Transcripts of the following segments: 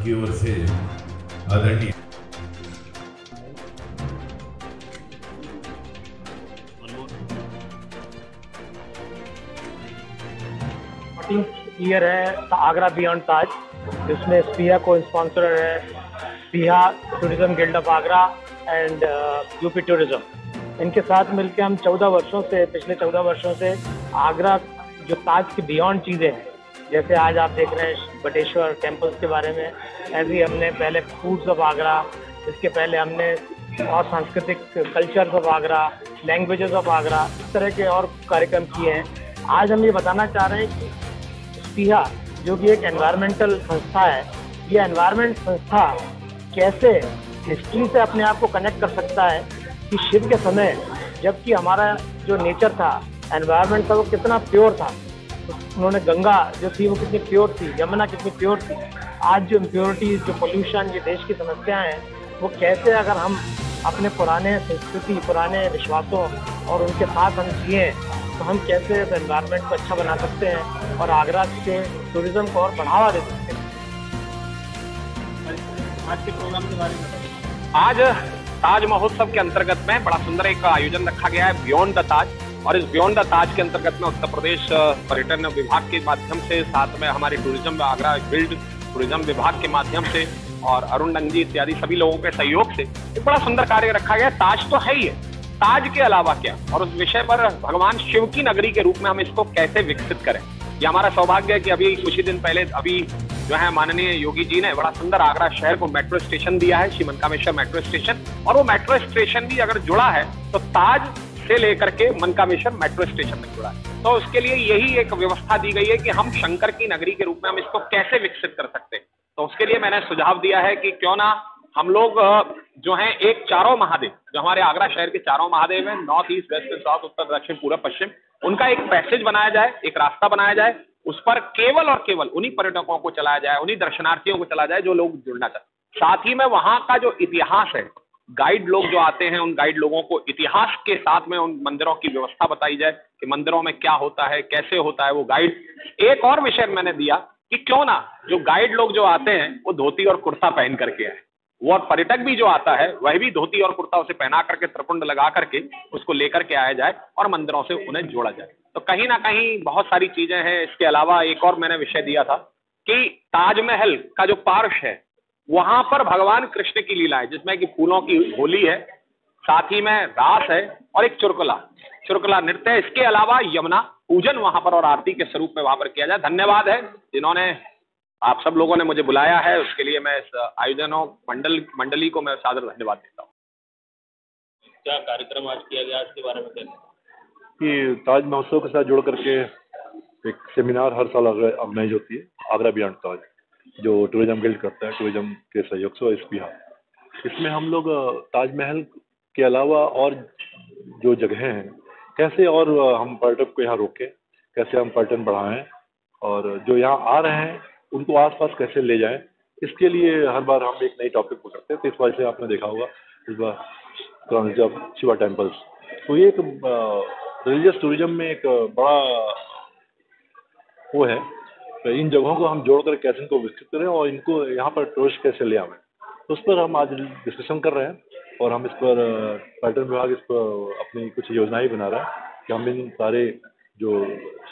की ओर से आदरणीय ईयर है आगरा बियॉन्ड ताज, जिसमें स्पीहा को स्पॉन्सर है स्पीहा tourism guild of Agra and UP tourism. इनके साथ मिलकर हम पिछले 14 वर्षों से आगरा जो ताज की बियॉन्ड चीज़ें हैं, जैसे आज आप देख रहे हैं बटेश्वर टेम्पल्स के बारे में, ऐसे ही हमने पहले फूड्स ऑफ आगरा, इसके पहले हमने और सांस्कृतिक cultures of Agra, languages of Agra, इस तरह के और कार्यक्रम किए हैं। आज हम ये बताना चाह रहे हैं कि स्पीहा जो कि एक एनवायरमेंटल संस्था है, ये एनवायरमेंट संस्था कैसे हिस्ट्री से अपने आप को कनेक्ट कर सकता है कि शिव के समय जबकि हमारा जो नेचर था, एनवायरमेंट था, वो कितना प्योर था। उन्होंने गंगा जो थी वो कितनी प्योर थी, यमुना कितनी प्योर थी। आज जो इम्प्योरिटी, जो पोल्यूशन, ये देश की समस्याएं हैं, वो कैसे अगर हम अपने पुराने संस्कृति, पुराने विश्वासों और उनके साथ हम जिए तो हम कैसे एनवायरनमेंट को अच्छा बना सकते हैं और आगरा के टूरिज्म को और बढ़ावा दे सकते हैं। आज के प्रोग्राम के बारे में आज ताज महोत्सव के अंतर्गत में बड़ा सुंदर एक आयोजन रखा गया है बियॉन्ड द ताज, और इस बियॉन्ड द ताज के अंतर्गत में उत्तर प्रदेश पर्यटन विभाग के माध्यम से, साथ में हमारे टूरिज्म आगरा गिल्ड टूरिज्म विभाग के माध्यम से और अरुण नंदी इत्यादि सभी लोगों के सहयोग से एक बड़ा सुंदर कार्य रखा गया। ताज तो है ही है, ताज के अलावा क्या, और उस विषय पर भगवान शिव की नगरी के रूप में हम इसको कैसे विकसित करें। ये हमारा सौभाग्य है कि अभी कुछ ही दिन पहले जो है माननीय योगी जी ने बड़ा सुंदर आगरा शहर को मेट्रो स्टेशन दिया है, श्री मनकामेश्वर मेट्रो स्टेशन, और वो मेट्रो स्टेशन भी अगर जुड़ा है तो ताज से लेकर के मनकामेश्वर मेट्रो स्टेशन में जुड़ा है। तो उसके लिए यही एक व्यवस्था दी गई है कि हम शंकर की नगरी के रूप में हम इसको कैसे विकसित कर सकते हैं। तो उसके लिए मैंने सुझाव दिया है कि क्यों ना हम लोग जो हैं एक चारों महादेव, जो हमारे आगरा शहर के चारों महादेव हैं, नॉर्थ ईस्ट वेस्ट साउथ उत्तर दक्षिण पूर्व पश्चिम, उनका एक पैसेज बनाया जाए, एक रास्ता बनाया जाए, उस पर केवल और केवल उन्हीं पर्यटकों को चलाया जाए, उन्हीं दर्शनार्थियों को चलाया जाए जो लोग जुड़ना चाहते। साथ ही में वहां का जो इतिहास है, गाइड लोग जो आते हैं, उन गाइड लोगों को इतिहास के साथ में उन मंदिरों की व्यवस्था बताई जाए कि मंदिरों में क्या होता है, कैसे होता है वो गाइड। एक और विषय मैंने दिया कि क्यों ना जो गाइड लोग जो आते हैं वो धोती और कुर्ता पहन करके आए, वो, और पर्यटक भी जो आता है वह भी धोती और कुर्ता उसे पहना करके, त्रिपुंड लगा करके उसको लेकर के आया जाए और मंदिरों से उन्हें जोड़ा जाए। तो कहीं ना कहीं बहुत सारी चीजें हैं। इसके अलावा एक और मैंने विषय दिया था कि ताजमहल का जो पार्श है वहां पर भगवान कृष्ण की लीला है, जिसमें कि फूलों की होली है, साथ ही में रास है और एक चुरकुला नृत्य है। इसके अलावा यमुना पूजन वहां पर और आरती के स्वरूप में वहां पर किया जाए। धन्यवाद है जिन्होंने, आप सब लोगों ने मुझे बुलाया है, उसके लिए मैं इस आयोजनों मंडली को मैं सादर धन्यवाद देता हूँ। क्या कार्यक्रम आज किया गया, इसके बारे में क्या कि ताज महोत्सव के साथ जुड़ करके एक सेमिनार हर साल ऑर्गेनाइज होती है, आगरा बियॉन्ड ताज, जो टूरिज्म गिल्ड करता है, टूरिज्म के सहयोग से स्पीहा। इसमें हम लोग ताजमहल के अलावा और जो जगहें हैं, कैसे और हम पर्यटक को यहाँ रोकें, कैसे हम पर्यटन बढ़ाएं, और जो यहाँ आ रहे हैं उनको आसपास कैसे ले जाएं, इसके लिए हर बार हम एक नई टॉपिक पकड़ते हैं। तो इस वजह से आपने देखा होगा इस बार जब शिवा टेम्पल्स, तो ये एक रिलीजियस टूरिज्म में एक बड़ा वो है। तो इन जगहों को हम जोड़कर कैसे इनको विकसित करें और इनको यहाँ पर टूरिस्ट कैसे ले आवें, तो उस पर हम आज डिस्कशन कर रहे हैं। और हम इस पर पर्यटन विभाग इस पर अपनी कुछ योजनाएं बना रहा है कि हम इन सारे जो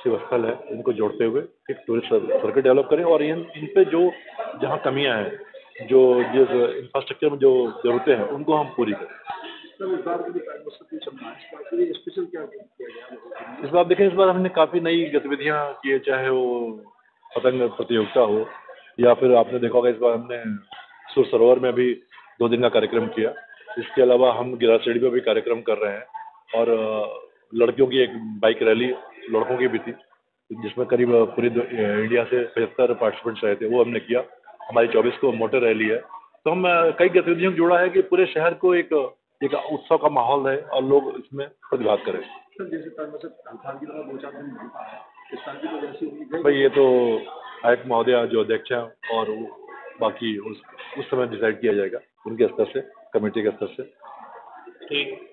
शिव स्थल है इनको जोड़ते हुए एक टूरिस्ट सर्किट डेवलप करें, और इन पे जो जहाँ कमियाँ हैं, जो जिस इंफ्रास्ट्रक्चर में जो ज़रूरतें हैं, उनको हम पूरी करें। इस बार देखें, इस बार हमने काफ़ी नई गतिविधियाँ की है, चाहे वो पतंग प्रतियोगिता हो, या फिर आपने देखा होगा इस बार हमने सुर सरोवर में भी 2 दिन का कार्यक्रम किया। इसके अलावा हम गिरासेड़ी में भी कार्यक्रम कर रहे हैं, और लड़कियों की एक बाइक रैली लड़कों की भी थी, जिसमें करीब पूरी इंडिया से 75 पार्टिसिपेंट्स रहे थे, वो हमने किया। हमारी 24 को मोटर रैली है। तो हम कई गतिविधियों को जोड़ा है कि पूरे शहर को एक उत्सव का माहौल है और लोग इसमें प्रतिभाग करें। भाई ये तो आयुक्त महोदया जो अध्यक्ष हैं, और बाकी उस समय डिसाइड किया जाएगा उनके स्तर से, कमेटी के स्तर से। ठीक।